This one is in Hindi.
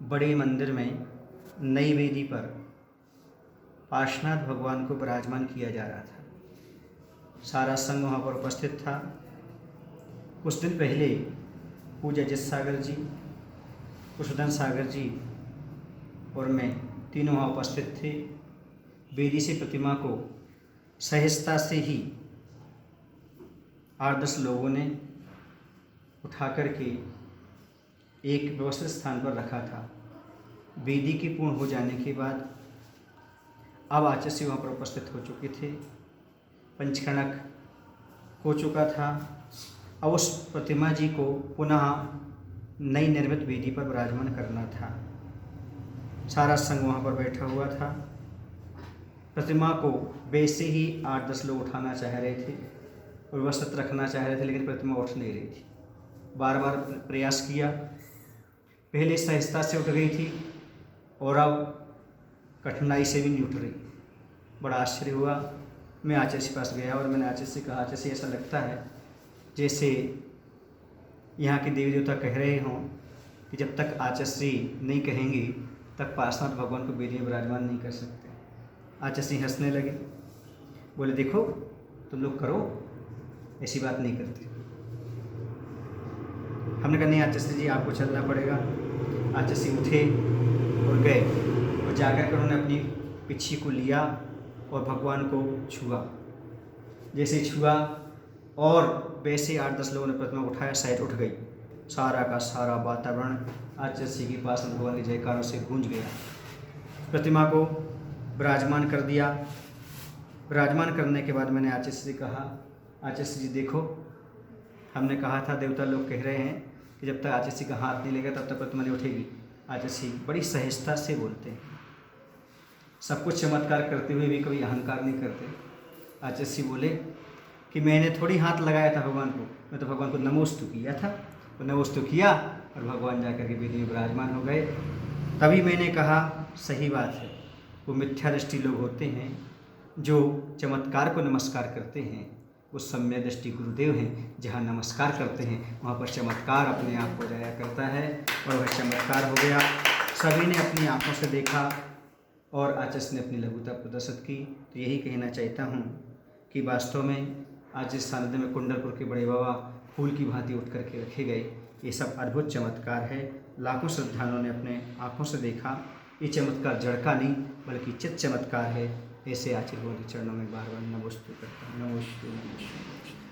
बड़े मंदिर में नई वेदी पर पार्श्वनाथ भगवान को विराजमान किया जा रहा था। सारा संघ वहाँ पर उपस्थित था। कुछ दिन पहले पूज्य अजित सागर जी, कुशोधन सागर जी और मैं तीनों वहाँ उपस्थित थे। वेदी से प्रतिमा को सहजता से ही 8-10 लोगों ने उठा करके एक व्यवस्थित स्थान पर रखा था। वेदी के पूर्ण हो जाने के बाद अब आचार्य वहाँ पर उपस्थित हो चुके थे। पंचकणक हो चुका था। अब उस प्रतिमा जी को पुनः नई निर्मित वेदी पर विराजमान करना था। सारा संघ वहाँ पर बैठा हुआ था। प्रतिमा को वैसे ही 8-10 लोग उठाना चाह रहे थे और व्यवस्थित रखना चाह रहे थे, लेकिन प्रतिमा उठ नहीं रही थी। बार बार प्रयास किया। पहले सहजता से उठ गई थी और अब कठिनाई से भी नहीं उठ रही। बड़ा आश्चर्य हुआ। मैं आचार्य के पास गया और मैंने आचार्य से कहा, आचार्य से ऐसा लगता है जैसे यहाँ के देवी देवता कह रहे हों कि जब तक आचार्य नहीं कहेंगे तक पार्श्वनाथ भगवान को वेदी में विराजमान नहीं कर सकते। आचार्य हंसने लगे, बोले देखो तुम लोग करो, ऐसी बात नहीं करते। हमने कहा नहीं आचार्य जी आपको चलना पड़ेगा। आचार्य उठे और गए और जाकर के उन्होंने अपनी पिछी को लिया और भगवान को छुआ। जैसे छुआ और वैसे 8-10 लोगों ने प्रतिमा उठाया, सहज उठ गई। सारा का सारा वातावरण आचार्य के पास भगवान के जयकारों से गूंज गया। प्रतिमा को विराजमान कर दिया। विराजमान करने के बाद मैंने आचार्य से कहा, आचार्य जी देखो, हमने कहा था देवता लोग कह रहे हैं कि जब तक आचार्य का हाथ नहीं लेगा तब तक प्रतिमा नहीं उठेगी। आचार्य बड़ी सहजता से बोलते हैं, सब कुछ चमत्कार करते हुए भी कभी अहंकार नहीं करते। आचार्य बोले कि मैंने थोड़ी हाथ लगाया था भगवान को, मैं तो भगवान को नमोस्तु किया था। तो नमोस्तु किया और भगवान जाकर के वेदी में विराजमान हो गए। तभी मैंने कहा सही बात है, वो मिथ्या दृष्टि लोग होते हैं जो चमत्कार को नमस्कार करते हैं, वो सम्य दृष्टि गुरुदेव हैं। जहाँ नमस्कार करते हैं वहाँ पर चमत्कार अपने आप हो जाया करता है और वह चमत्कार हो गया। सभी ने अपनी आँखों से देखा और आचार्य ने अपनी लघुता प्रदर्शित की। तो यही कहना चाहता हूँ कि वास्तव में आज इस सानिध्य में कुंडलपुर के बड़े बाबा फूल की भांति उठ करके रखे गए। ये सब अद्भुत चमत्कार है। लाखों श्रद्धालुओं ने अपने आँखों से देखा। ये चमत्कार जड़ का नहीं बल्कि चित चमत्कार है। ऐसे आचार्य के चरणों में बार बार नमोस्तु करता हूँ। नमोस्तु।